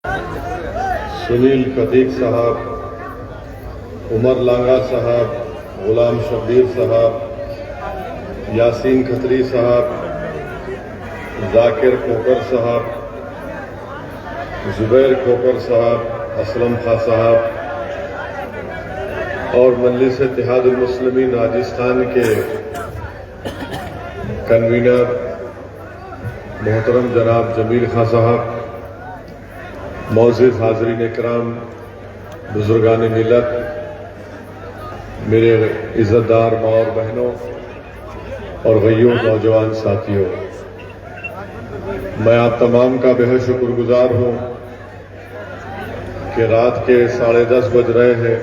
सुनील कदीक साहब, उमर लांगा साहब, गुलाम शब्बीर साहब, यासीन खत्री साहब, जाकिर खोकर साहब, जुबैर खोकर साहब, असलम खां साहब और मजलिस इत्तेहादुल मुस्लिमीन राजस्थान के कन्वीनर मोहतरम जनाब जमील खां साहब, मौजूद हाज़रीन इकराम, बुजुर्गान मिलत, मेरे इज़्ज़तदार माँ और बहनों और गय्यों नौजवान साथियों, मैं आप तमाम का बेहद शुक्रगुजार हूँ कि रात के 10:30 बज रहे हैं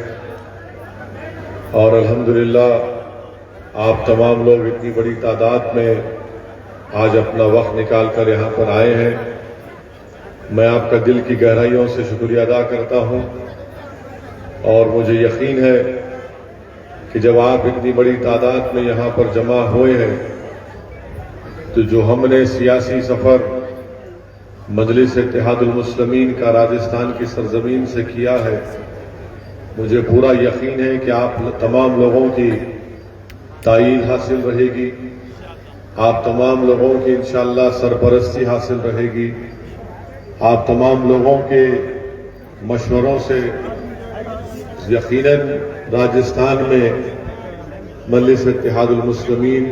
और अल्हम्दुलिल्लाह आप तमाम लोग इतनी बड़ी तादाद में आज अपना वक्त निकाल कर यहाँ पर आए हैं। मैं आपका दिल की गहराइयों से शुक्रिया अदा करता हूँ और मुझे यकीन है कि जब आप इतनी बड़ी तादाद में यहाँ पर जमा हुए हैं तो जो हमने सियासी सफ़र मजलिस इत्तेहादुल मुस्लिमीन का राजस्थान की सरजमीन से किया है, मुझे पूरा यकीन है कि आप तमाम लोगों की तायीद हासिल रहेगी, आप तमाम लोगों की इंशाअल्लाह सरपरस्ती हासिल रहेगी, आप तमाम लोगों के मशवरों से यकीनन राजस्थान में मजलिस इत्तेहादुल मुस्लिमीन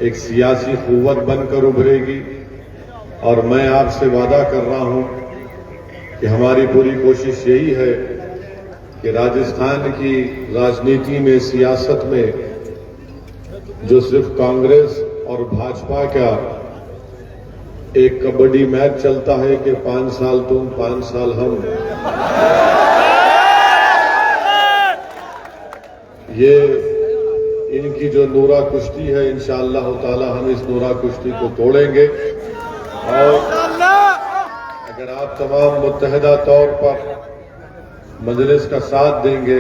एक सियासी क़ुव्वत बनकर उभरेगी और मैं आपसे वादा कर रहा हूं कि हमारी पूरी कोशिश यही है कि राजस्थान की राजनीति में, सियासत में जो सिर्फ कांग्रेस और भाजपा का एक कबड्डी मैच चलता है कि 5 साल तुम 5 साल हम, ये इनकी जो नूरा कुश्ती है इंशाअल्लाह ताला हम इस नूरा कुश्ती को तोड़ेंगे और अगर आप तमाम मुत्तहिदा तौर पर मजलिस का साथ देंगे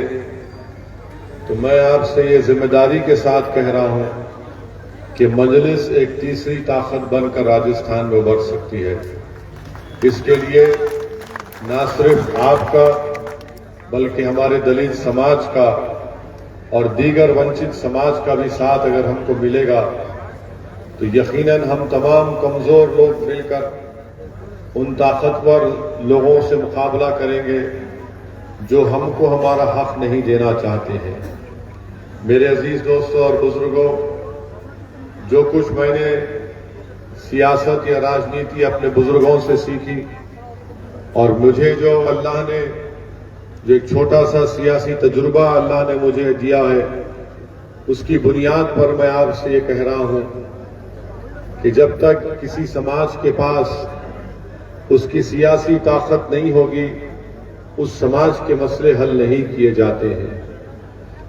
तो मैं आपसे ये जिम्मेदारी के साथ कह रहा हूं कि मजलिस एक तीसरी ताकत बनकर राजस्थान में उभर सकती है। इसके लिए न सिर्फ आपका बल्कि हमारे दलित समाज का और दीगर वंचित समाज का भी साथ अगर हमको मिलेगा तो यकीनन हम तमाम कमजोर लोग मिलकर उन ताकतवर लोगों से मुकाबला करेंगे जो हमको हमारा हक नहीं देना चाहते हैं। मेरे अजीज दोस्तों और बुजुर्गों, जो कुछ मैंने सियासत या राजनीति अपने बुजुर्गों से सीखी और मुझे जो अल्लाह ने जो एक छोटा सा सियासी तजुर्बा अल्लाह ने मुझे दिया है, उसकी बुनियाद पर मैं आपसे ये कह रहा हूं कि जब तक किसी समाज के पास उसकी सियासी ताकत नहीं होगी, उस समाज के मसले हल नहीं किए जाते हैं।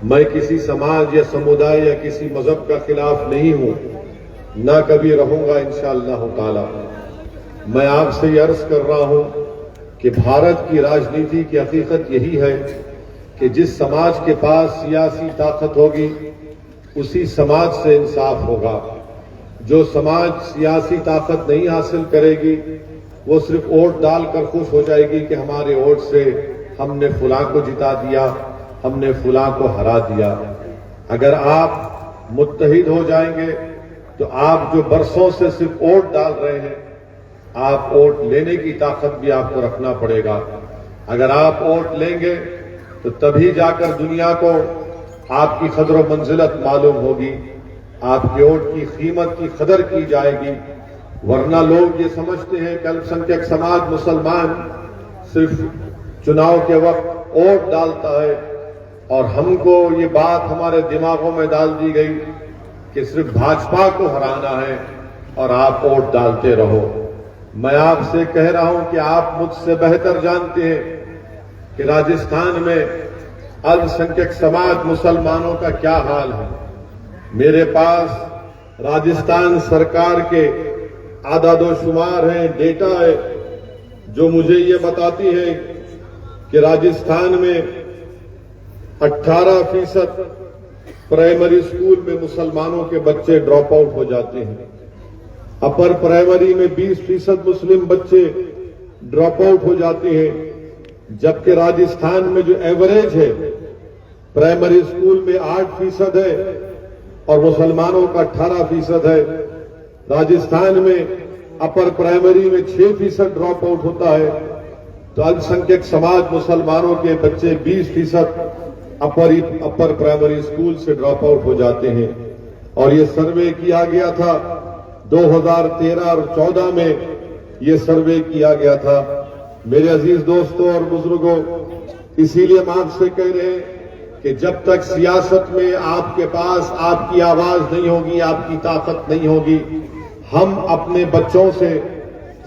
मैं किसी समाज या समुदाय या किसी मजहब का खिलाफ नहीं हूं, ना कभी रहूंगा इंशाअल्लाह ताला। मैं आपसे ये अर्ज कर रहा हूं कि भारत की राजनीति की हकीकत यही है कि जिस समाज के पास सियासी ताकत होगी उसी समाज से इंसाफ होगा। जो समाज सियासी ताकत नहीं हासिल करेगी वो सिर्फ वोट डालकर खुश हो जाएगी कि हमारे वोट से हमने फुलां को जिता दिया, हमने फुलां को हरा दिया। अगर आप मुत्तहिद हो जाएंगे तो आप जो बरसों से सिर्फ वोट डाल रहे हैं, आप वोट लेने की ताकत भी आपको रखना पड़ेगा। अगर आप वोट लेंगे तो तभी जाकर दुनिया को आपकी कदर व मंजिलत मालूम होगी, आपके वोट की कीमत की कदर की जाएगी। वरना लोग ये समझते हैं कि अल्पसंख्यक समाज मुसलमान सिर्फ चुनाव के वक्त वोट डालता है और हमको ये बात हमारे दिमागों में डाल दी गई कि सिर्फ भाजपा को हराना है और आप वोट डालते रहो। मैं आपसे कह रहा हूं कि आप मुझसे बेहतर जानते हैं कि राजस्थान में अल्पसंख्यक समाज मुसलमानों का क्या हाल है। मेरे पास राजस्थान सरकार के आदादोशुमार है, डेटा है, जो मुझे ये बताती है कि राजस्थान में 18% प्राइमरी स्कूल में मुसलमानों के बच्चे ड्रॉप आउट हो जाते हैं। अपर प्राइमरी में 20% मुस्लिम बच्चे ड्रॉप आउट हो जाती हैं, जबकि राजस्थान में जो एवरेज है प्राइमरी स्कूल में 8% है और मुसलमानों का 18% है। राजस्थान में अपर प्राइमरी में 6% ड्रॉप आउट होता है, तो अल्पसंख्यक समाज मुसलमानों के बच्चे 20% अपर प्राइमरी स्कूल से ड्रॉप आउट हो जाते हैं। और ये सर्वे किया गया था 2013 और 14 में, ये सर्वे किया गया था। मेरे अजीज दोस्तों और बुजुर्गों, इसीलिए हम आपसे कह रहे हैं कि जब तक सियासत में आपके पास आपकी आवाज नहीं होगी, आपकी ताकत नहीं होगी, हम अपने बच्चों से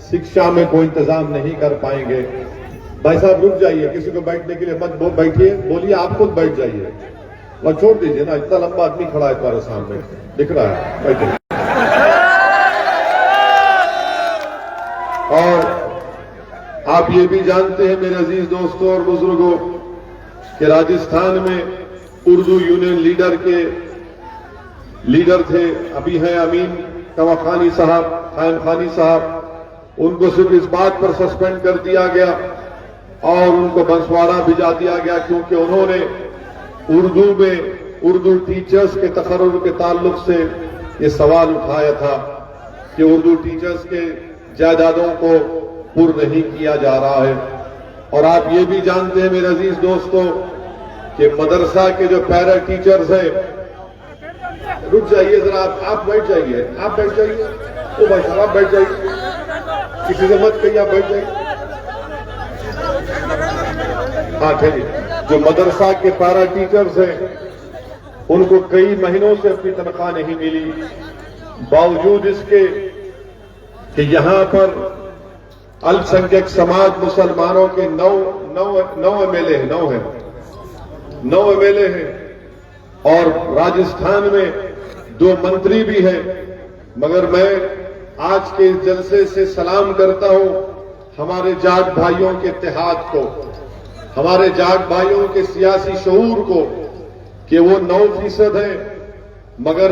शिक्षा में कोई इंतजाम नहीं कर पाएंगे। भाई साहब रुक जाइए, किसी को बैठने के लिए मत बैठिए, बोलिए आप खुद बैठ जाइए और छोड़ दीजिए ना, इतना लंबा आदमी खड़ा है तुम्हारे सामने दिख रहा है, बैठिए। और आप ये भी जानते हैं मेरे अजीज दोस्तों और बुजुर्गों कि राजस्थान में उर्दू यूनियन लीडर के लीडर थे, अभी हैं अमीन तवाखानी साहब, खान खानी साहब, उनको सिर्फ इस बात पर सस्पेंड कर दिया गया और उनको बंसवाड़ा भिजा दिया गया क्योंकि उन्होंने उर्दू में उर्दू टीचर्स के तकर्रुर के ताल्लुक से ये सवाल उठाया था कि उर्दू टीचर्स के जायदादों को पुर नहीं किया जा रहा है। और आप ये भी जानते हैं मेरे अजीज दोस्तों कि मदरसा के जो पैरा टीचर्स हैं, रुक जाइए जरा, आप बैठ जाइए, आप बैठ जाइए, ओ भाई साहब आप बैठ जाइए, किसी से मत कहिए, आप बैठ जाइए। हाँ ठीक है, जो मदरसा के पैरा टीचर्स हैं उनको कई महीनों से अपनी तनख्वाह नहीं मिली, बावजूद इसके कि यहां पर अल्पसंख्यक समाज मुसलमानों के 9 एमएलए हैं, 9 एमएलए हैं और राजस्थान में 2 मंत्री भी हैं। मगर मैं आज के जलसे से सलाम करता हूं हमारे जाट भाइयों के इत्तेहाद को, हमारे जाट भाइयों के सियासी शऊर को कि वो 9% हैं, मगर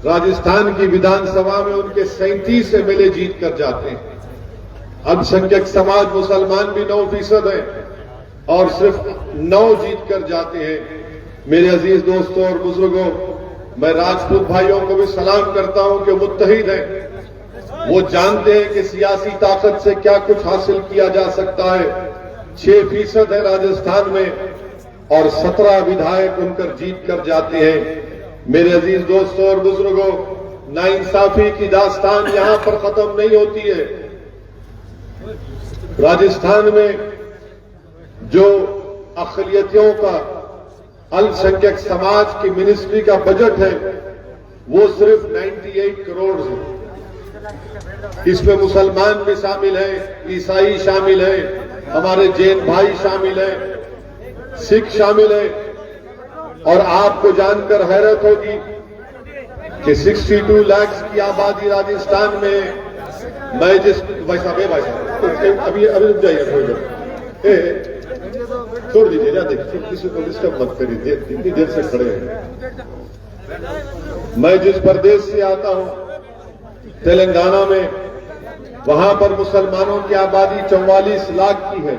राजस्थान की विधानसभा में उनके 37 एमएलए जीत कर जाते हैं। अल्पसंख्यक समाज मुसलमान भी 9% हैं और सिर्फ 9 जीत कर जाते हैं। मेरे अजीज दोस्तों और बुजुर्गों, मैं राजपूत भाइयों को भी सलाम करता हूं कि मुत्तहिद हैं, वो जानते हैं कि सियासी ताकत से क्या कुछ हासिल किया जा सकता है। 6% है राजस्थान में और 17 विधायक उनकर जीत कर जाते हैं। मेरे अजीज दोस्तों और बुजुर्गों, नाइंसाफी की दास्तान यहां पर खत्म नहीं होती है। राजस्थान में जो अक़लियतियों का अल्पसंख्यक समाज की मिनिस्ट्री का बजट है वो सिर्फ 98 करोड़ है। इसमें मुसलमान भी शामिल हैं, ईसाई शामिल हैं, हमारे जैन भाई शामिल हैं, सिख शामिल हैं। और आपको जानकर हैरत होगी कि 62 लाख की आबादी राजस्थान में, मैं जिस भाई साहब अभी रुक जाइए थोड़ी देर, छोड़ दीजिए, जा देखिए किसी को डिस्टर्ब मत करिए, इतनी देर से खड़े हैं। मैं जिस प्रदेश से आता हूं तेलंगाना में, वहां पर मुसलमानों की आबादी 44 लाख की है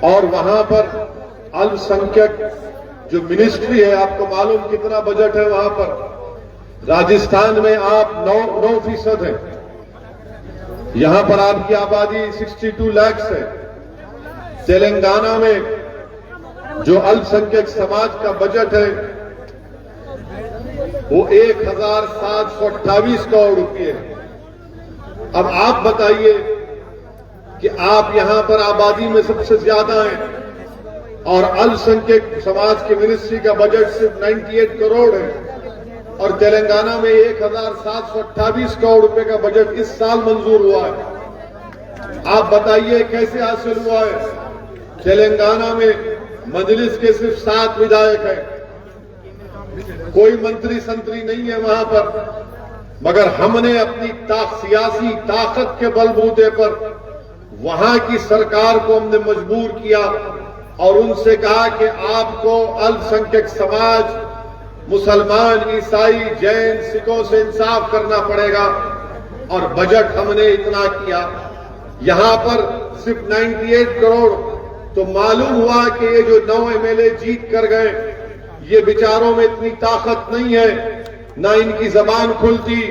और वहां पर अल्पसंख्यक जो मिनिस्ट्री है, आपको मालूम कितना बजट है वहां पर। राजस्थान में आप 9% हैं, यहां पर आपकी आबादी 62 लाख है। तेलंगाना में जो अल्पसंख्यक समाज का बजट है वो 1728 करोड़ रुपये है। अब आप बताइए कि आप यहां पर आबादी में सबसे ज्यादा हैं और अल्पसंख्यक समाज की मिनिस्ट्री का बजट सिर्फ 98 करोड़ है और तेलंगाना में 1728 करोड़ रुपए का बजट इस साल मंजूर हुआ है। आप बताइए कैसे हासिल हुआ है। तेलंगाना में मजलिस के सिर्फ 7 विधायक हैं, कोई मंत्री संतरी नहीं है वहां पर, मगर हमने अपनी सियासी ताकत के बलबूते पर वहां की सरकार को हमने मजबूर किया और उनसे कहा कि आपको अल्पसंख्यक समाज मुसलमान, ईसाई, जैन, सिखों से इंसाफ करना पड़ेगा और बजट हमने इतना किया। यहां पर सिर्फ 98 करोड़, तो मालूम हुआ कि ये जो 9 एमएलए जीत कर गए, ये विचारों में इतनी ताकत नहीं है, ना इनकी जबान खुलती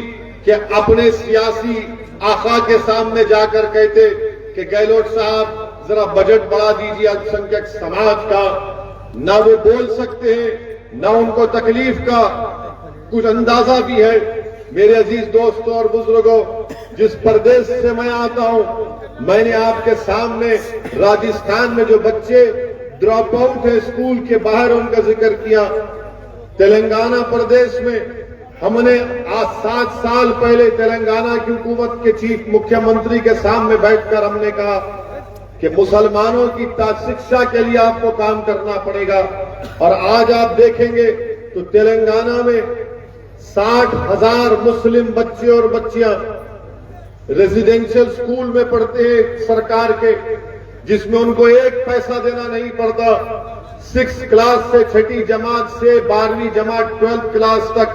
कि अपने सियासी आका के सामने जाकर कहते कि गहलोत साहब जरा बजट बढ़ा दीजिए अल्पसंख्यक समाज का। ना वो बोल सकते हैं, ना उनको तकलीफ का कुछ अंदाजा भी है। मेरे अजीज दोस्तों और बुजुर्गों, जिस प्रदेश से मैं आता हूं, मैंने आपके सामने राजस्थान में जो बच्चे ड्रॉप आउट है स्कूल के बाहर, उनका जिक्र किया। तेलंगाना प्रदेश में हमने आज 7 साल पहले तेलंगाना की हुकूमत के चीफ मुख्यमंत्री के सामने बैठकर हमने कहा कि मुसलमानों की शिक्षा के लिए आपको काम करना पड़ेगा। और आज आप देखेंगे तो तेलंगाना में 60,000 मुस्लिम बच्चे और बच्चियां रेजिडेंशियल स्कूल में पढ़ते हैं सरकार के, जिसमें उनको एक पैसा देना नहीं पड़ता। 6 क्लास से 6ठी जमात से 12वीं जमात 12th क्लास तक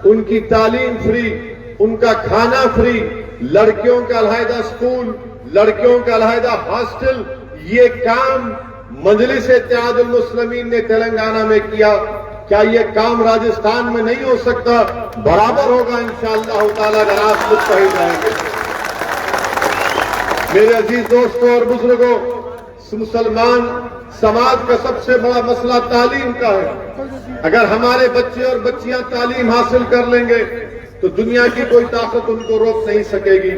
उनकी तालीम फ्री, उनका खाना फ्री, लड़कियों का अलहदा स्कूल, लड़कियों का अलहदा हॉस्टल। ये काम मजलिस इत्तेहादुल मुस्लिमीन ने तेलंगाना में किया। क्या ये काम राजस्थान में नहीं हो सकता? बराबर होगा इंशाअल्लाह ताला अगर आप मुत्तहिद रहेंगे। मेरे अजीज दोस्तों और बुजुर्गों, मुसलमान समाज का सबसे बड़ा मसला तालीम का है। अगर हमारे बच्चे और बच्चियां तालीम हासिल कर लेंगे तो दुनिया की कोई ताकत उनको रोक नहीं सकेगी।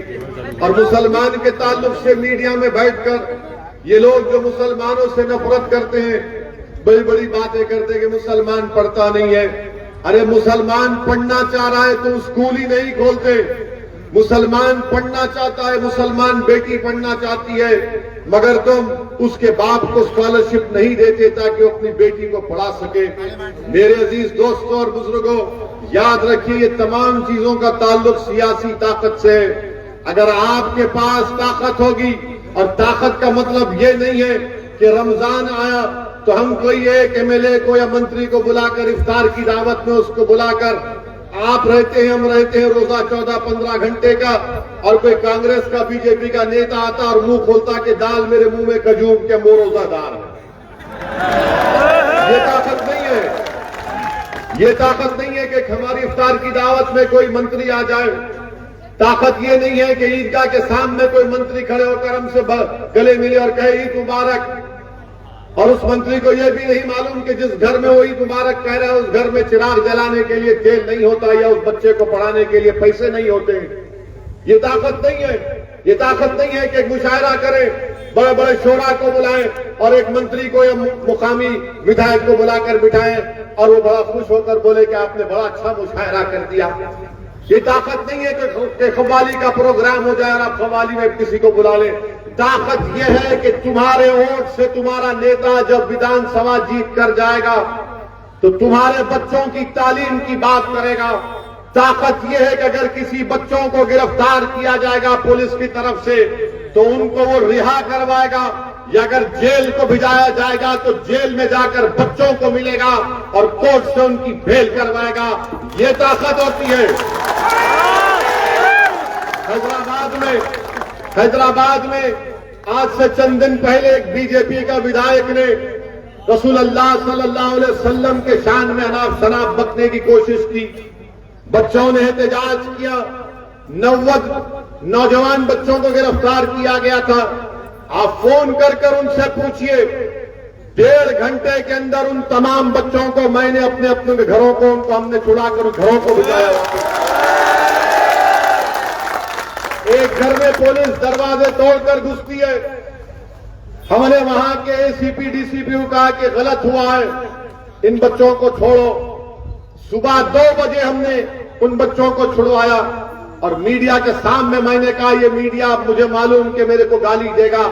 और मुसलमान के ताल्लुक से मीडिया में बैठकर ये लोग जो मुसलमानों से नफरत करते हैं, बड़ी बड़ी बातें करते हैं कि मुसलमान पढ़ता नहीं है। अरे मुसलमान पढ़ना चाह रहा है तो स्कूल ही नहीं खोलते। मुसलमान पढ़ना चाहता है, मुसलमान बेटी पढ़ना चाहती है, मगर तुम उसके बाप को स्कॉलरशिप नहीं देते ताकि वो अपनी बेटी को पढ़ा सके। मेरे अजीज दोस्तों और बुजुर्गों, याद रखिए ये तमाम चीजों का ताल्लुक सियासी ताकत से है। अगर आपके पास ताकत होगी, और ताकत का मतलब ये नहीं है कि रमजान आया तो हम कोई एक एमएलए को या मंत्री को बुलाकर इफ्तार की दावत में उसको बुलाकर आप रहते हैं, हम रहते हैं रोजा 14-15 घंटे का, और कोई कांग्रेस का बीजेपी का नेता आता और मुंह खोलता कि दाल मेरे मुंह में खजूम के वो रोजादार है। ये ताकत नहीं है। ये ताकत नहीं है कि हमारी इफ्तार की दावत में कोई मंत्री आ जाए। ताकत ये नहीं है कि ईदगाह के सामने कोई मंत्री खड़े होकर हमसे गले मिले और कहे ईद मुबारक, और उस मंत्री को यह भी नहीं मालूम कि जिस घर में वो ईद मुबारक कह रहा है उस घर में चिराग जलाने के लिए तेल नहीं होता या उस बच्चे को पढ़ाने के लिए पैसे नहीं होते। ये ताकत नहीं है। ये ताकत नहीं है कि एक मुशायरा करें, बड़े बड़े शोरा को बुलाएं और एक मंत्री को या मुकामी विधायक को बुलाकर बिठाएं और वो बड़ा खुश होकर बोले कि आपने बड़ा अच्छा मुशायरा कर दिया। ये ताकत नहीं है कि कव्वाली का प्रोग्राम हो जाए और आप कव्वाली में किसी को बुला लें। ताकत यह है कि तुम्हारे वोट से तुम्हारा नेता जब विधानसभा जीत कर जाएगा तो तुम्हारे बच्चों की तालीम की बात करेगा। ताकत यह है कि अगर किसी बच्चों को गिरफ्तार किया जाएगा पुलिस की तरफ से तो उनको वो रिहा करवाएगा, या अगर जेल को भिजाया जाएगा तो जेल में जाकर बच्चों को मिलेगा और कोर्ट से उनकी बेल करवाएगा। ये ताकत होती है। हैदराबाद में आज से चंद दिन पहले एक बीजेपी का विधायक ने रसूलुल्लाह सल्लल्लाहु अलैहि वसल्लम के शान में अनाप शनाप बकने की कोशिश की। बच्चों ने एहतजाज किया। 90 नौजवान बच्चों को गिरफ्तार किया गया था। आप फोन कर उनसे पूछिए, 1.5 घंटे के अंदर उन तमाम बच्चों को मैंने अपने अपने घरों को उनको हमने छुड़ाकर घरों को भिजाया। एक घर में पुलिस दरवाजे तोड़कर घुसती है। हमने वहां के एसीपी डीसीपी को कहा कि गलत हुआ है, इन बच्चों को छोड़ो। सुबह 2 बजे हमने उन बच्चों को छुड़वाया और मीडिया के सामने मैंने कहा, ये मीडिया मुझे मालूम कि मेरे को गाली देगा,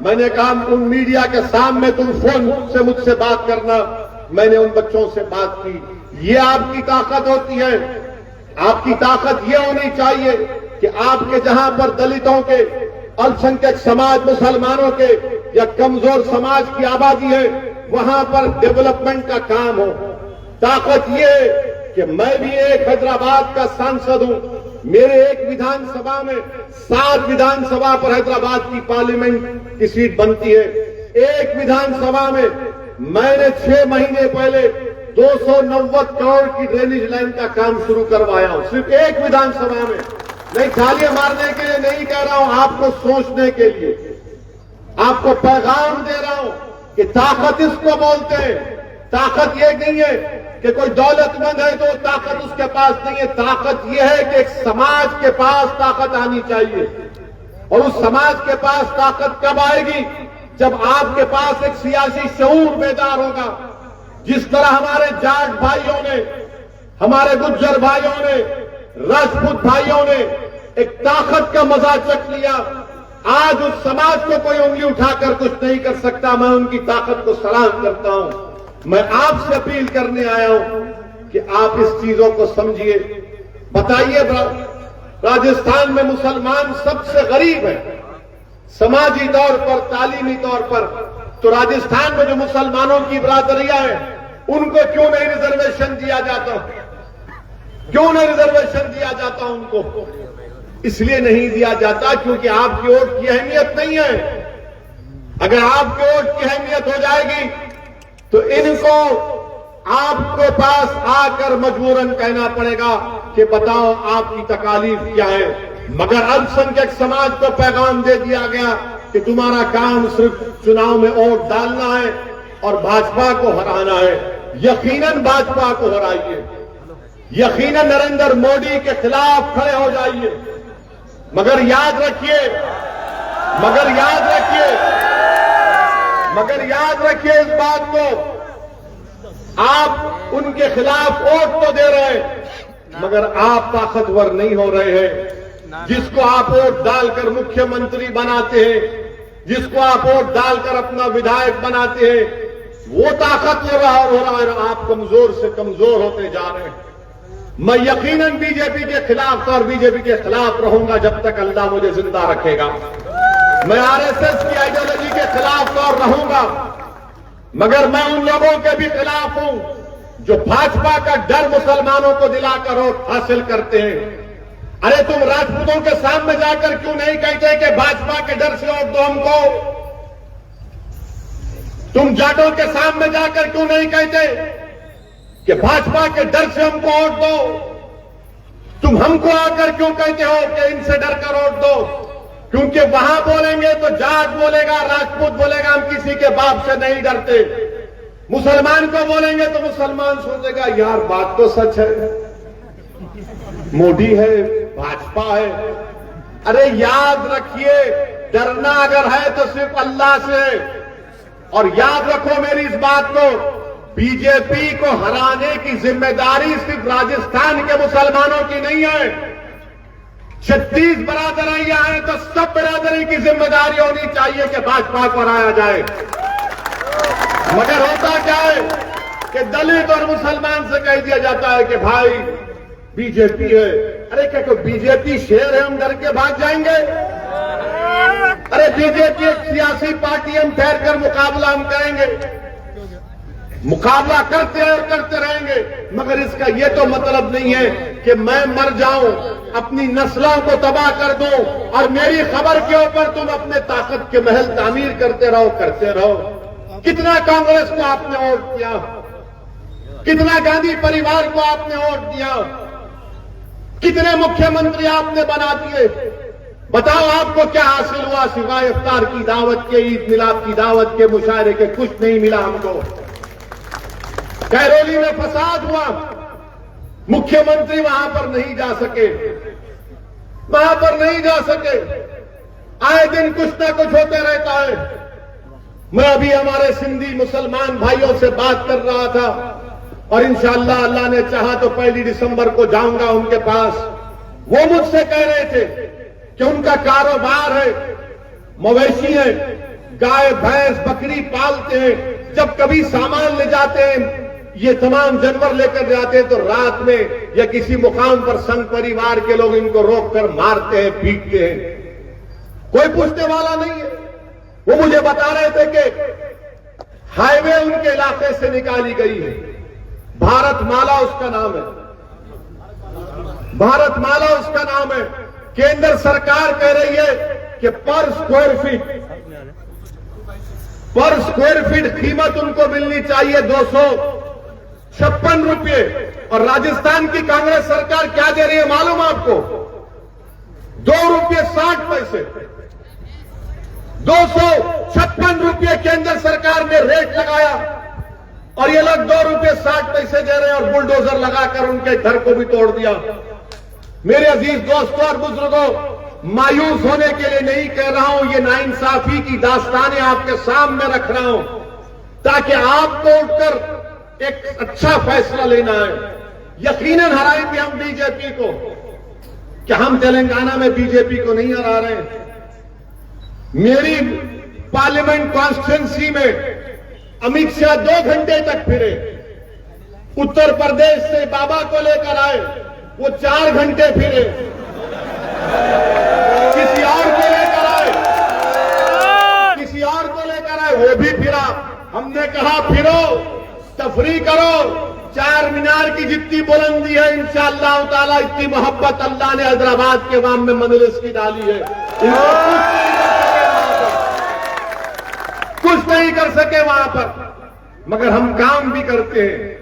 मैंने कहा उन मीडिया के सामने तुम फोन से मुझसे बात करना। मैंने उन बच्चों से बात की। ये आपकी ताकत होती है। आपकी ताकत ये होनी चाहिए कि आपके जहां पर दलितों के, अल्पसंख्यक समाज, मुसलमानों के या कमजोर समाज की आबादी है, वहां पर डेवलपमेंट का काम हो। ताकत ये कि मैं भी एक हैदराबाद का सांसद हूं, मेरे एक विधानसभा में 7 विधानसभा पर हैदराबाद की पार्लियामेंट की सीट बनती है। एक विधानसभा में मैंने 6 महीने पहले 290 करोड़ की ड्रेनेज लाइन का काम शुरू करवाया हूं, सिर्फ एक विधानसभा में। नहीं थालियां मारने के लिए नहीं कह रहा हूं, आपको सोचने के लिए, आपको पैगाम दे रहा हूं कि ताकत इसको बोलते हैं। ताकत ये नहीं है कि कोई दौलतमंद है तो ताकत उसके पास नहीं है। ताकत यह है कि एक समाज के पास ताकत आनी चाहिए। और उस समाज के पास ताकत कब आएगी? जब आपके पास एक सियासी शऊर बेदार होगा। जिस तरह हमारे जाट भाइयों ने, हमारे गुज्जर भाइयों ने, राजपूत भाइयों ने एक ताकत का मजा चख लिया, आज उस समाज को कोई उंगली उठाकर कुछ नहीं कर सकता। मैं उनकी ताकत को सलाम करता हूं। मैं आपसे अपील करने आया हूं कि आप इस चीजों को समझिए। बताइए, राजस्थान में मुसलमान सबसे गरीब है समाजी तौर पर, तालीमी तौर पर। तो राजस्थान में जो मुसलमानों की बरादरियां हैं उनको क्यों नहीं रिजर्वेशन दिया जाता? क्यों नहीं रिजर्वेशन दिया जाता उनको? इसलिए नहीं दिया जाता क्योंकि आपकी वोट की अहमियत नहीं है। अगर आपकी वोट की अहमियत हो जाएगी तो इनको आपके पास आकर मजबूरन कहना पड़ेगा कि बताओ आपकी तकालीफ क्या है। मगर अल्पसंख्यक समाज को पैगाम दे दिया गया कि तुम्हारा काम सिर्फ चुनाव में वोट डालना है और भाजपा को हराना है। यकीनन भाजपा को हराइए, यकीनन नरेंद्र मोदी के खिलाफ खड़े हो जाइए। मगर याद रखिए, मगर याद रखिए इस बात को, आप उनके खिलाफ वोट तो दे रहे हैं मगर आप ताकतवर नहीं हो रहे हैं। जिसको आप वोट डालकर मुख्यमंत्री बनाते हैं, जिसको आप वोट डालकर अपना विधायक बनाते हैं, वो ताकतवर हो रहा है, आप कमजोर से कमजोर होते जा रहे हैं। मैं यकीनन बीजेपी के खिलाफ और बीजेपी के खिलाफ रहूंगा जब तक अल्लाह मुझे जिंदा रखेगा। मैं आरएसएस की आइडियोलॉजी के खिलाफ और रहूंगा, मगर मैं उन लोगों के भी खिलाफ हूं जो भाजपा का डर मुसलमानों को दिलाकर वोट हासिल करते हैं। अरे तुम राजपूतों के सामने जाकर क्यों नहीं कहते कि भाजपा के डर से वोट दो हमको? तुम जाटों के सामने जाकर क्यों नहीं कहते कि भाजपा के डर से हमको वोट दो? तुम हमको आकर क्यों कहते हो कि इनसे डर कर वोट दो? क्योंकि वहां बोलेंगे तो जाट बोलेगा, राजपूत बोलेगा हम किसी के बाप से नहीं डरते। मुसलमान को बोलेंगे तो मुसलमान सोचेगा यार बात तो सच है, मोदी है, भाजपा है। अरे याद रखिए, डरना अगर है तो सिर्फ अल्लाह से। और याद रखो मेरी इस बात को, बीजेपी को हराने की जिम्मेदारी सिर्फ राजस्थान के मुसलमानों की नहीं है। 36 बरादरियां हैं तो सब बरादरी की जिम्मेदारी होनी चाहिए कि भाजपा को हराया जाए। मगर होता क्या है कि दलित और मुसलमान से कह दिया जाता है कि भाई बीजेपी है। अरे क्या कोई बीजेपी शेर है हम डर के भाग जाएंगे? अरे बीजेपी एक सियासी पार्टी, हम ठहर कर मुकाबला हम करेंगे, मुकाबला करते हैं और करते रहेंगे। मगर इसका यह तो मतलब नहीं है कि मैं मर जाऊं, अपनी नस्लों को तबाह कर दूं और मेरी खबर के ऊपर तुम अपने ताकत के महल तामीर करते रहो। कितना कांग्रेस को आपने वोट दिया, कितना गांधी परिवार को आपने वोट दिया, कितने मुख्यमंत्री आपने बना दिए। बताओ आपको क्या हासिल हुआ सिवाय इफ्तार की दावत के, ईद मिलाद की दावत के, मुशायरे के? कुछ नहीं मिला हमको। कैरोली में फसाद हुआ, मुख्यमंत्री वहां पर नहीं जा सके, वहां पर नहीं जा सके। आए दिन कुछ ना कुछ होते रहता है। मैं अभी हमारे सिंधी मुसलमान भाइयों से बात कर रहा था और इंशाअल्लाह अल्लाह ने चाहा तो 1 दिसंबर को जाऊंगा उनके पास। वो मुझसे कह रहे थे कि उनका कारोबार है, मवेशी है, गाय भैंस बकरी पालते हैं। जब कभी सामान ले जाते हैं, ये तमाम जानवर लेकर जाते हैं, तो रात में या किसी मुकाम पर संघ परिवार के लोग इनको रोककर मारते हैं, पीटते हैं। कोई पूछने वाला नहीं है। वो मुझे बता रहे थे कि हाईवे उनके इलाके से निकाली गई है, भारत माला उसका नाम है। भारतमाला उसका नाम है। केंद्र सरकार कह रही है कि पर स्क्वायर फीट कीमत उनको मिलनी चाहिए 256 रुपये। और राजस्थान की कांग्रेस सरकार क्या दे रही है मालूम आपको? 2.60 रुपये। 256 रुपये केंद्र सरकार ने रेट लगाया और ये लोग 2.60 रुपये दे रहे हैं और बुलडोजर लगाकर उनके घर को भी तोड़ दिया। मेरे अजीज दोस्तों और बुजुर्गों, मायूस होने के लिए नहीं कह रहा हूं, ये नाइंसाफी की दास्तानें आपके सामने रख रहा हूं ताकि आपको उठकर एक अच्छा फैसला लेना है। यकीनन हराएंगे हम बीजेपी को। क्या हम तेलंगाना में बीजेपी को नहीं हरा रहे हैं? मेरी पार्लियामेंट कॉन्स्टिट्यूंसी में अमित शाह 2 घंटे तक फिरे। उत्तर प्रदेश से बाबा को लेकर आए, वो 4 घंटे फिरे। किसी और को लेकर आए, वो भी फिरा। हमने कहा फिरो, तफरी करो, 4 मीनार की जितनी बुलंदी है इंशाअल्लाह ताला इतनी मोहब्बत अल्लाह ने हैदराबाद के वाम में मजलिस की डाली है। कुछ नहीं कर सके वहां पर, मगर हम काम भी करते हैं।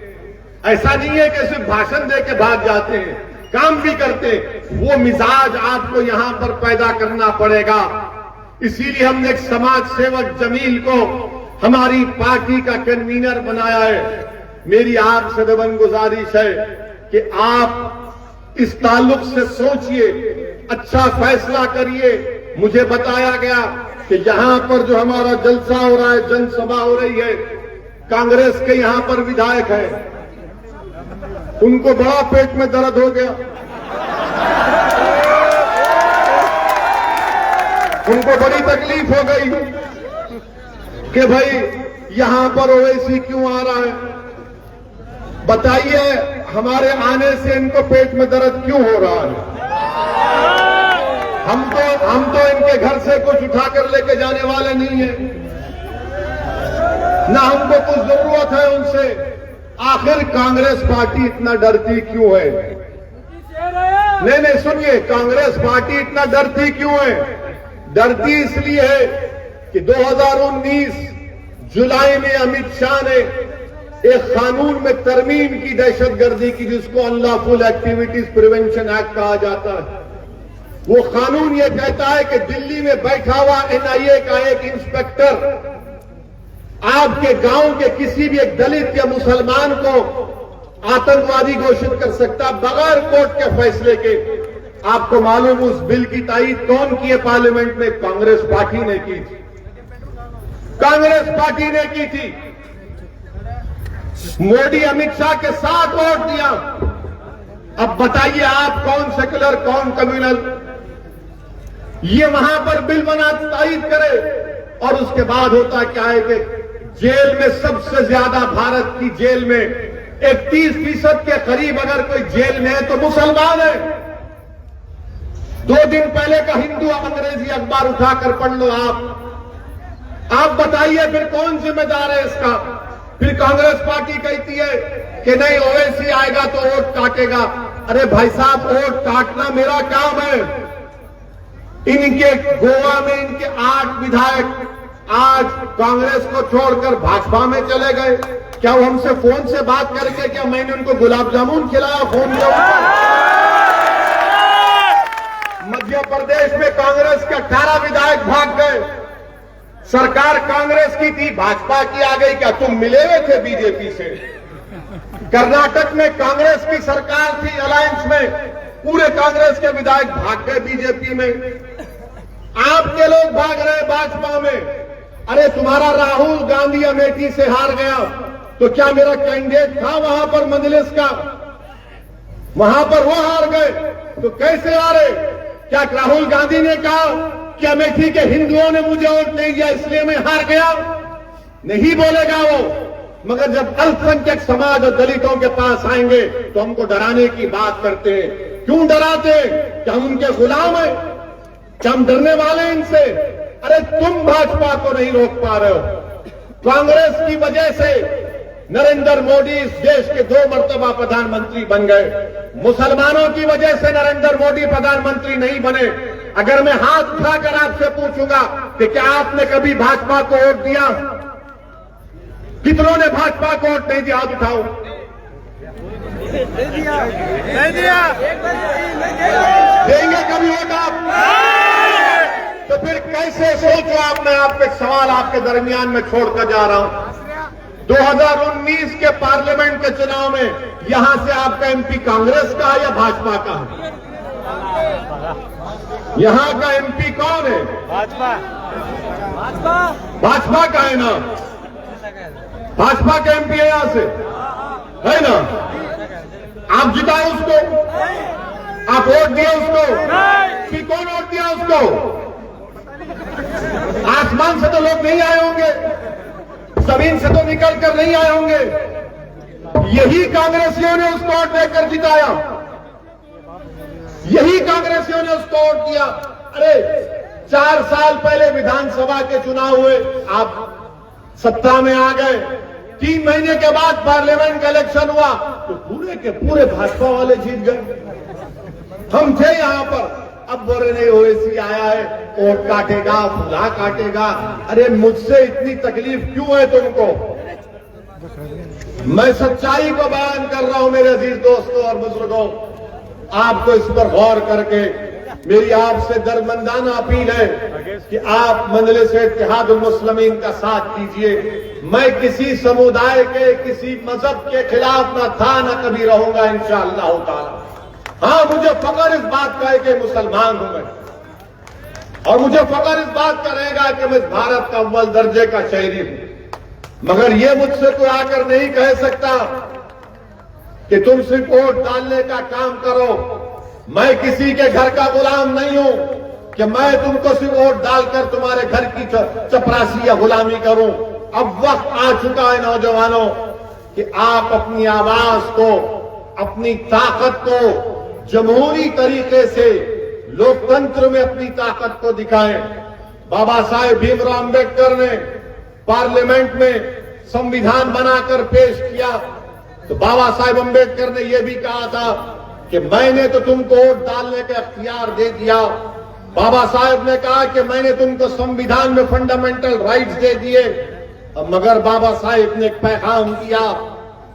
ऐसा नहीं है कि सिर्फ भाषण दे के भाग जाते हैं, काम भी करते हैं। वो मिजाज आपको यहां पर पैदा करना पड़ेगा। इसीलिए हमने एक समाज सेवक जमील को हमारी पार्टी का कन्वीनर बनाया है। मेरी आपसे दबन गुजारिश है कि आप इस ताल्लुक से सोचिए, अच्छा फैसला करिए। मुझे बताया गया कि यहां पर जो हमारा जलसा हो रहा है, जनसभा हो रही है, कांग्रेस के यहां पर विधायक है, उनको बड़ा पेट में दर्द हो गया। उनको बड़ी तकलीफ हो गई कि भाई यहां पर ओवैसी क्यों आ रहा है। बताइए हमारे आने से इनको पेट में दर्द क्यों हो रहा है? हम तो इनके घर से कुछ उठाकर लेके जाने वाले नहीं हैं, ना हमको कुछ जरूरत है उनसे। आखिर कांग्रेस पार्टी इतना डरती क्यों है? नहीं सुनिए, कांग्रेस पार्टी इतना डरती क्यों है? डरती इसलिए है कि 2019 जुलाई में अमित शाह ने एक कानून में तरमीम की दहशतगर्दी की, जिसको अनलॉफुल एक्टिविटीज प्रिवेंशन एक्ट कहा जाता है। वो कानून ये कहता है कि दिल्ली में बैठा हुआ एनआईए का एक इंस्पेक्टर आपके गांव के किसी भी एक दलित या मुसलमान को आतंकवादी घोषित कर सकता बगैर कोर्ट के फैसले के। आपको मालूम उस बिल की तायीद कौन की है पार्लियामेंट में? कांग्रेस पार्टी ने की थी। कांग्रेस पार्टी ने की थी। मोदी अमित शाह के साथ वोट दिया। अब बताइए आप कौन सेकुलर कौन कम्युनल ये वहां पर बिल बना तायीद करे? और उसके बाद होता क्या है कि जेल में सबसे ज्यादा भारत की जेल में 31% के करीब अगर कोई जेल में है तो मुसलमान है। 2 दिन पहले का हिंदू अंग्रेजी अखबार उठाकर पढ़ लो आप बताइए फिर कौन जिम्मेदार है इसका? फिर कांग्रेस पार्टी कहती है कि नहीं ओवैसी आएगा तो वोट काटेगा। अरे भाई साहब, वोट काटना मेरा काम है। इनके गोवा में इनके 8 विधायक आज कांग्रेस को छोड़कर भाजपा में चले गए। क्या वो हमसे फोन से बात करके, क्या मैंने उनको गुलाब जामुन खिलाया फोन के ऊपर? मध्य प्रदेश में कांग्रेस के 18 विधायक भाग गए। सरकार कांग्रेस की थी, भाजपा की आ गई। क्या तुम मिले हुए थे बीजेपी से? कर्नाटक में कांग्रेस की सरकार थी अलायंस में, पूरे कांग्रेस के विधायक भाग गए बीजेपी में। आपके लोग भाग रहे भाजपा में। अरे तुम्हारा राहुल गांधी अमेठी से हार गया तो क्या मेरा कैंडिडेट था वहां पर मजलिस का? वहां पर वो हार गए तो कैसे हारे? क्या राहुल गांधी ने कहा कि अमेठी के हिंदुओं ने मुझे वोट नहीं दिया इसलिए मैं हार गया? नहीं बोलेगा वो। मगर जब अल्पसंख्यक समाज और दलितों के पास आएंगे तो हमको डराने की बात करते हैं। क्यों डराते हैं? कि हम उनके गुलाम हैं, क्या हम डरने वाले हैं इनसे? अरे तुम भाजपा को नहीं रोक पा रहे हो। कांग्रेस की वजह से नरेंद्र मोदी इस देश के 2 मर्तबा प्रधानमंत्री बन गए। मुसलमानों की वजह से नरेंद्र मोदी प्रधानमंत्री नहीं बने। अगर मैं हाथ उठाकर आपसे पूछूंगा कि क्या आपने कभी भाजपा को वोट दिया? कितनों ने भाजपा को वोट नहीं दिया? हाथ उठाओ। नहीं दिया। देंगे कभी वोट आप? तो फिर कैसे सोचो आप? मैं आपको एक सवाल आपके दरमियान में छोड़कर जा रहा हूं। 2019 के पार्लियामेंट के चुनाव में यहां से आपका एमपी कांग्रेस का है या भाजपा का है? यहां का एमपी कौन है? भाजपा। भाजपा का है ना? भाजपा का एमपी है यहां से, है ना? आप जिताए उसको? आप वोट दिए उसको? कि कौन वोट दिया उसको? आसमान से तो लोग नहीं आए होंगे, जमीन से तो निकल कर नहीं आए होंगे। यही कांग्रेसियों ने उसको वोट देकर जिताया, यही कांग्रेसियों ने उसको वोट दिया। अरे 4 साल पहले विधानसभा के चुनाव हुए, आप सत्ता में आ गए। 3 महीने के बाद पार्लियामेंट का इलेक्शन हुआ तो पूरे के पूरे भाजपा वाले जीत गए। हम थे यहां पर, अब बोले नहीं ओवैसी आया है, वोट काटेगा, फुला काटेगा। अरे मुझसे इतनी तकलीफ क्यों है तुमको? मैं सच्चाई को बयान कर रहा हूं मेरे अजीज दोस्तों और बुजुर्गों। आपको इस पर गौर करके मेरी आपसे दरमंदाना अपील है कि आप मजलिस-ए-इत्तेहादुल मुस्लिमीन का साथ कीजिए। मैं किसी समुदाय के, किसी मजहब के खिलाफ न था न कभी रहूंगा इंशाअल्लाह ताला। हाँ, मुझे फख्र इस बात का है कि मुसलमान हूं मैं, और मुझे फख्र इस बात का रहेगा कि मैं भारत का अव्वल दर्जे का शहरी हूं। मगर ये मुझसे कोई आकर नहीं कह सकता कि तुम सिर्फ वोट डालने का काम करो। मैं किसी के घर का गुलाम नहीं हूं कि मैं तुमको सिर्फ वोट डालकर तुम्हारे घर की चपरासी या गुलामी करूं। अब वक्त आ चुका है नौजवानों कि आप अपनी आवाज को, अपनी ताकत को जमहूरी तरीके से लोकतंत्र में अपनी ताकत को दिखाएं। बाबा साहेब भीमराव अंबेडकर ने पार्लियामेंट में संविधान बनाकर पेश किया तो बाबा साहेब अंबेडकर ने यह भी कहा था कि मैंने तो तुमको वोट डालने का इख्तियार दे दिया। बाबा साहेब ने कहा कि मैंने तुमको संविधान में फंडामेंटल राइट्स दे दिए। मगर बाबा साहेब ने एक पैगाम दिया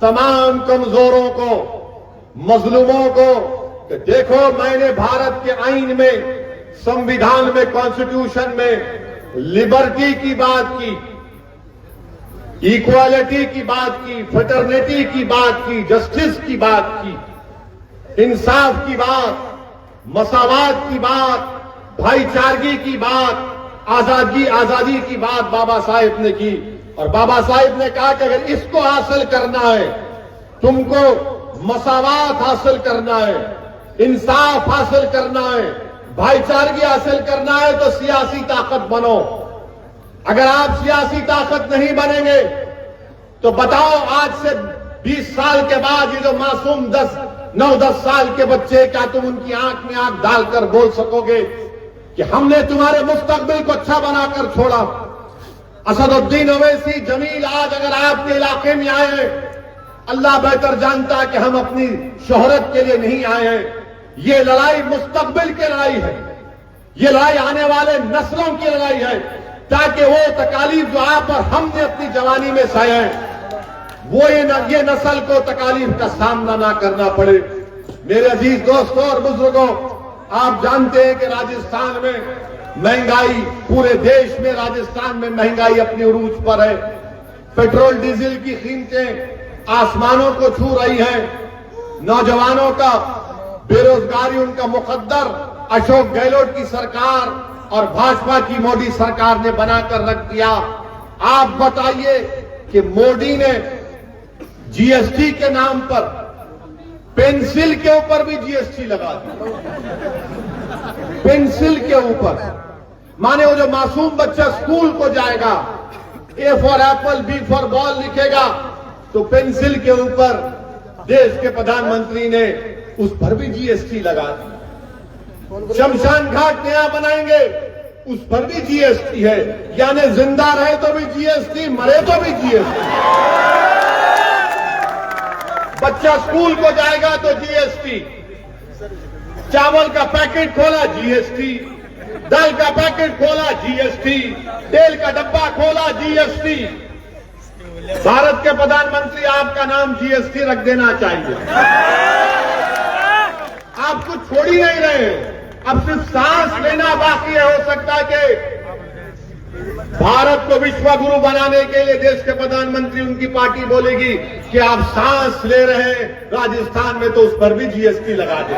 तमाम कमजोरों को, मजलूमों को कि देखो मैंने भारत के आईन में, संविधान में, कॉन्स्टिट्यूशन में लिबर्टी की बात की, इक्वालिटी की बात की, फ्रेटर्निटी की बात की, जस्टिस की बात की, इंसाफ की बात, मसावात की बात, भाईचारगी की बात, आजादी की बात बाबा साहेब ने की। और बाबा साहेब ने कहा कि अगर इसको हासिल करना है, तुमको मसावात हासिल करना है, इंसाफ हासिल करना है, भाईचारगी हासिल करना है तो सियासी ताकत बनो। अगर आप सियासी ताकत नहीं बनेंगे तो बताओ आज से 20 साल के बाद ये जो मासूम 9-10 साल के बच्चे, क्या तुम उनकी आंख में आंख डालकर बोल सकोगे कि हमने तुम्हारे मुस्तकबिल को अच्छा बनाकर छोड़ा? असदुद्दीन ओवैसी, जमील आज अगर आपके इलाके में आए हैं, अल्लाह बेहतर जानता कि हम अपनी शोहरत के लिए नहीं आए हैं। ये लड़ाई मुस्तकबिल की लड़ाई है, ये लड़ाई आने वाले नस्लों की लड़ाई है, ताकि वो तकालीफ जो आप और हमने अपनी जवानी में सहे हैं वो ये नस्ल को तकालीफ का सामना ना करना पड़े। मेरे अजीज दोस्तों और बुजुर्गों, आप जानते हैं कि राजस्थान में महंगाई, पूरे देश में राजस्थान में महंगाई अपनी उरूज पर है। पेट्रोल डीजल की कीमतें आसमानों को छू रही हैं। नौजवानों का बेरोजगारी उनका मुकद्दर अशोक गहलोत की सरकार और भाजपा की मोदी सरकार ने बनाकर रख दिया। आप बताइए कि मोदी ने जीएसटी के नाम पर पेंसिल के ऊपर भी जीएसटी लगा दी। पेंसिल के ऊपर, माने वो जो मासूम बच्चा स्कूल को जाएगा, A for apple, B for ball लिखेगा तो पेंसिल के ऊपर देश के प्रधानमंत्री ने उस पर भी जीएसटी लगा दी। शमशान घाट नया बनाएंगे, उस पर भी जीएसटी है। यानी जिंदा रहे तो भी जीएसटी, मरे तो भी जीएसटी। बच्चा स्कूल को जाएगा तो जीएसटी, चावल का पैकेट खोला जीएसटी, दाल का पैकेट खोला जीएसटी, तेल का डब्बा खोला जीएसटी। भारत के प्रधानमंत्री आपका नाम जीएसटी रख देना चाहिए। आप कुछ छोड़ ही नहीं रहे, अब सिर्फ सांस लेना बाकी है। हो सकता है कि भारत को विश्व गुरु बनाने के लिए देश के प्रधानमंत्री, उनकी पार्टी बोलेगी कि आप सांस ले रहे हैं राजस्थान में, तो उस पर भी जीएसटी लगा दें।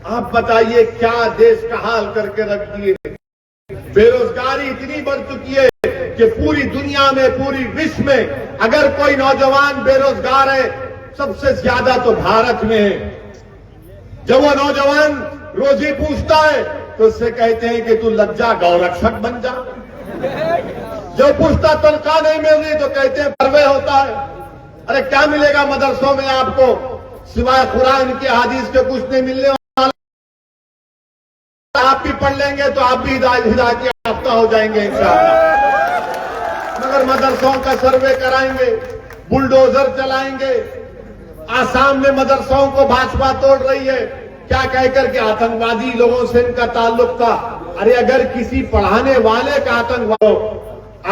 आप बताइए क्या देश का हाल करके रख दिए। बेरोजगारी इतनी बढ़ चुकी है कि पूरी दुनिया में, पूरी विश्व में अगर कोई नौजवान बेरोजगार है, सबसे ज्यादा तो भारत में है। जब वो नौजवान रोजी पूछता है तो उससे कहते हैं कि तू लज्जा गौरक्षक बन जा। जब पूछता तनख्वाह नहीं मिल रही तो कहते हैं सर्वे होता है। अरे क्या मिलेगा मदरसों में आपको, सिवाय कुरान के हदीस के कुछ नहीं मिलने वाला। आप भी पढ़ लेंगे तो आप भी हिदायत याफ्ता हो जाएंगे इंशाअल्लाह। मगर मदरसों का सर्वे कराएंगे, बुलडोजर चलाएंगे। आसाम में मदरसों को भाजपा तोड़ रही है, क्या कहकर के आतंकवादी लोगों से इनका ताल्लुक था। अरे अगर किसी पढ़ाने वाले का आतंकवाद हो,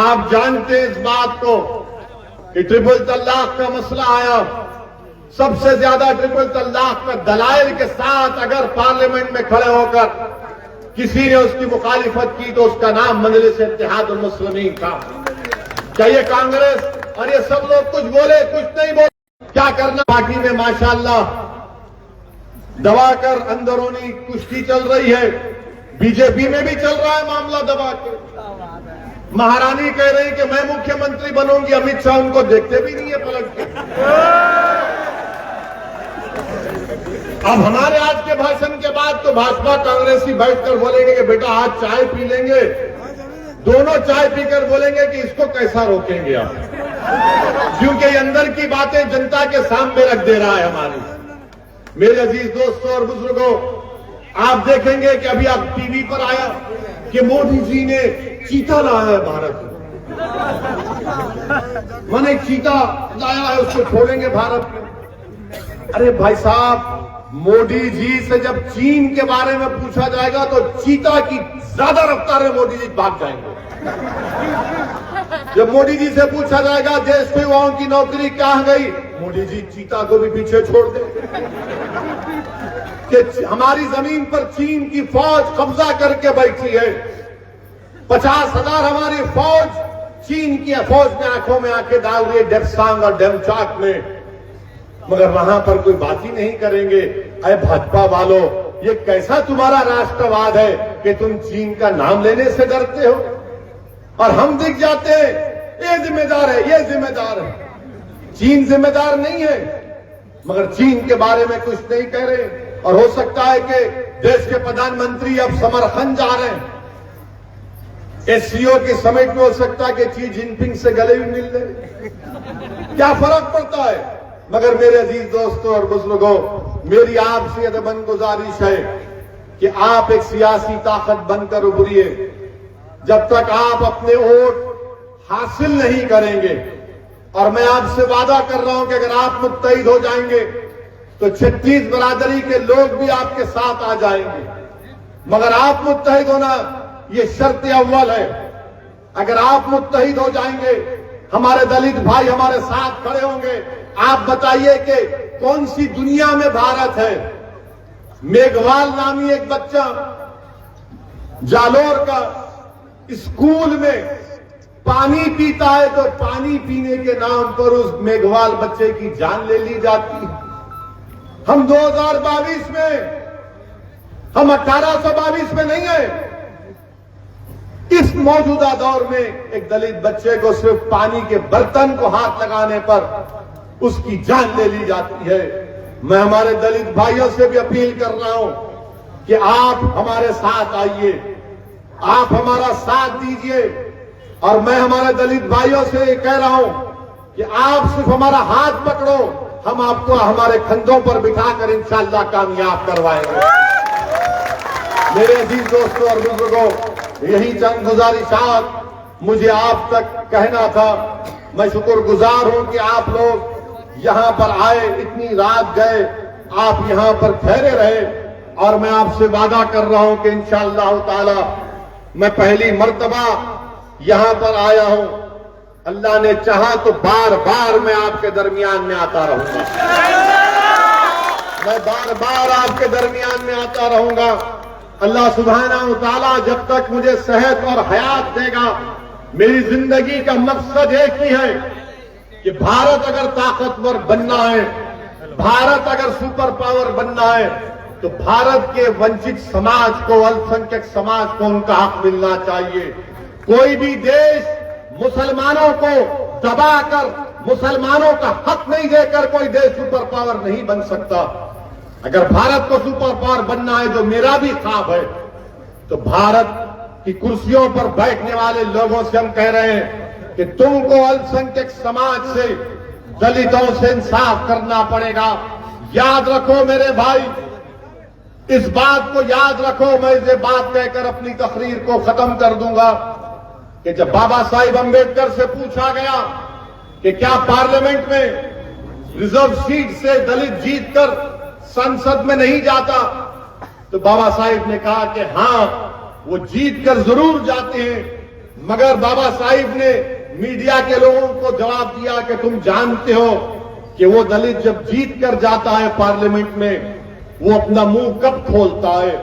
आप जानते हैं इस बात को कि ट्रिपल तलाक का मसला आया, सबसे ज्यादा ट्रिपल तलाक का दलाइल के साथ अगर पार्लियामेंट में खड़े होकर किसी ने उसकी मुखालिफत की तो उसका नाम मजलिस इत्तेहादुल मुस्लिमीन था। क्या ये कांग्रेस और ये सब लोग कुछ बोले, कुछ नहीं बोले। क्या करना, पार्टी में माशाअल्लाह दबाकर अंदरूनी कुश्ती चल रही है। बीजेपी में भी चल रहा है मामला दबा के। महारानी कह रही कि मैं मुख्यमंत्री बनूंगी, अमित शाह उनको देखते भी नहीं है पलट के। अब हमारे आज के भाषण के बाद तो भाजपा कांग्रेसी बैठकर बोलेंगे कि बेटा आज चाय पी लेंगे, दोनों चाय पीकर बोलेंगे कि इसको कैसा रोकेंगे आप, क्योंकि अंदर की बातें जनता के सामने रख दे रहा है हमारी। मेरे अजीज दोस्तों और बुजुर्गों, आप देखेंगे कि अभी आप टीवी पर आया कि मोदी जी ने चीता लाया है भारत में। माने चीता लाया है, उसको छोड़ेंगे भारत में। अरे भाई साहब, मोदी जी से जब चीन के बारे में पूछा जाएगा तो चीता की ज्यादा रफ्तार में मोदी जी भाग जाएंगे। जब मोदी जी से पूछा जाएगा देश के युवाओं की नौकरी कहां गई, मोदी जी चीता को भी पीछे छोड़ दे। कि हमारी जमीन पर चीन की फौज कब्जा करके बैठी है। 50,000 हमारी फौज चीन की फौज में आंखों में आंखें डाल रही है, डेप्सांग और डेमचाक में, मगर वहां पर कोई बात ही नहीं करेंगे। अरे भाजपा वालों, ये कैसा तुम्हारा राष्ट्रवाद है कि तुम चीन का नाम लेने से डरते हो और हम दिख जाते हैं ये जिम्मेदार है, ये जिम्मेदार है। चीन जिम्मेदार नहीं है, मगर चीन के बारे में कुछ नहीं कह रहे। और हो सकता है कि देश के प्रधानमंत्री अब समरखंड जा रहे हैं, एससीओ के समिट में हो सकता है कि शी जिनपिंग से गले भी मिल रहे। क्या फर्क पड़ता है। मगर मेरे अजीज दोस्तों और बुजुर्गों, मेरी आपसे अदबन गुजारिश है कि आप एक सियासी ताकत बनकर उभरिए। जब तक आप अपने वोट हासिल नहीं करेंगे, और मैं आपसे वादा कर रहा हूं कि अगर आप मुत्तहिद हो जाएंगे तो 36 बरादरी के लोग भी आपके साथ आ जाएंगे। मगर आप मुत्तहिद होना ये शर्त अव्वल है। अगर आप मुत्तहिद हो जाएंगे, हमारे दलित भाई हमारे साथ खड़े होंगे। आप बताइए कि कौन सी दुनिया में भारत है। मेघवाल नामी एक बच्चा जालोर का स्कूल में पानी पीता है तो पानी पीने के नाम पर उस मेघवाल बच्चे की जान ले ली जाती है। हम 2022 में, हम 1822 में नहीं है। इस मौजूदा दौर में एक दलित बच्चे को सिर्फ पानी के बर्तन को हाथ लगाने पर उसकी जान ले ली जाती है। मैं हमारे दलित भाइयों से भी अपील कर रहा हूं कि आप हमारे साथ आइए, आप हमारा साथ दीजिए। और मैं हमारे दलित भाइयों से ये कह रहा हूं कि आप सिर्फ हमारा हाथ पकड़ो, हम आपको हमारे कंधों पर बिठाकर इंशाअल्लाह कामयाब करवाएंगे। मेरे अजीज दोस्तों और बुजुर्गों, यही चंद गुजारिशात मुझे आप तक कहना था। मैं शुक्रगुजार हूं कि आप लोग यहां पर आए, इतनी रात गए, आप यहां पर ठहरे रहे, और मैं आपसे वादा कर रहा हूं कि इंशाअल्लाह ताला मैं पहली मर्तबा यहां पर आया हूं। अल्लाह ने चाहा तो बार बार मैं आपके दरमियान में आता रहूंगा, मैं बार बार आपके दरमियान में आता रहूंगा। अल्लाह सुब्हानहू व तआला जब तक मुझे सेहत और हयात देगा, मेरी जिंदगी का मकसद एक ही है कि भारत अगर ताकतवर बनना है, भारत अगर सुपर पावर बनना है, तो भारत के वंचित समाज को, अल्पसंख्यक समाज को उनका हक मिलना चाहिए। कोई भी देश मुसलमानों को दबाकर, मुसलमानों का हक नहीं देकर कोई देश सुपर पावर नहीं बन सकता। अगर भारत को सुपर पावर बनना है, जो मेरा भी ख्वाब है, तो भारत की कुर्सियों पर बैठने वाले लोगों से हम कह रहे हैं कि तुमको अल्पसंख्यक समाज से, दलितों से इंसाफ करना पड़ेगा। याद रखो मेरे भाई, इस बात को याद रखो। मैं ये बात कहकर अपनी तकरीर को खत्म कर दूंगा कि जब बाबा साहिब अम्बेडकर से पूछा गया कि क्या पार्लियामेंट में रिजर्व सीट से दलित जीतकर संसद में नहीं जाता, तो बाबा साहिब ने कहा कि हां, वो जीतकर जरूर जाते हैं, मगर बाबा साहिब ने मीडिया के लोगों को जवाब दिया कि तुम जानते हो कि वो दलित जब जीत कर जाता है पार्लियामेंट में, वो अपना मुंह कब खोलता है।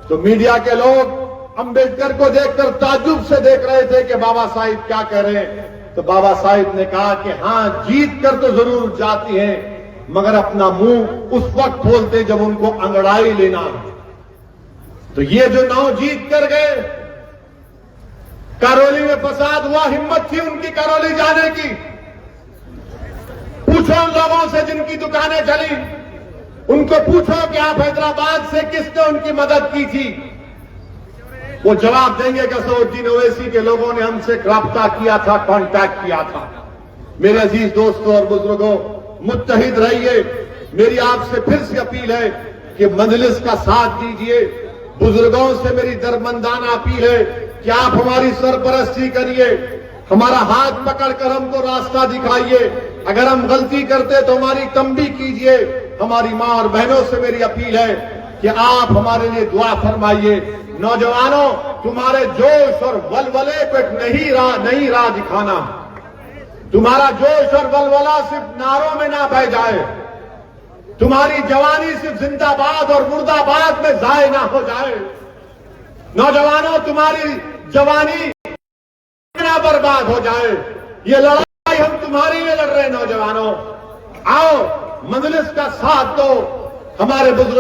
तो मीडिया के लोग अंबेडकर को देखकर ताज्जुब से देख रहे थे कि बाबा साहिब क्या कह रहे हैं। तो बाबा साहिब ने कहा कि हां, जीत कर तो जरूर जाती हैं, मगर अपना मुंह उस वक्त खोलते जब उनको अंगड़ाई लेना है। तो ये जो 9 जीत कर गए, करौली में फसाद हुआ, हिम्मत थी उनकी करौली जाने की। पूछो उन लोगों से जिनकी दुकानें चली, उनको पूछो कि आप हैदराबाद से किसने उनकी मदद की थी। वो जवाब देंगे कि असदुद्दीन ओवैसी के लोगों ने हमसे राब्ता किया था, कांटेक्ट किया था। मेरे अजीज दोस्तों और बुजुर्गों, मुत्तहिद रहिए। मेरी आपसे फिर से अपील है कि मजलिस का साथ दीजिए। बुजुर्गों से मेरी दरमंदाना अपील है कि आप हमारी सरपरस्ती करिए, हमारा हाथ पकड़कर हमको रास्ता दिखाइए। अगर हम गलती करते तो हमारी तंबीह कीजिए। हमारी मां और बहनों से मेरी अपील है कि आप हमारे लिए दुआ फरमाइए। नौजवानों, तुम्हारे जोश और वलवले को एक नई राह दिखाना। तुम्हारा जोश और वलवला सिर्फ नारों में ना बह जाए, तुम्हारी जवानी सिर्फ जिंदाबाद और मुर्दाबाद में जाए ना हो जाए। नौजवानों, तुम्हारी जवानी ना बर्बाद हो जाए। ये लड़ाई हम तुम्हारे लिए लड़ रहे हैं। नौजवानों, आओ मजलिस का साथ दो, हमारे बुजुर्ग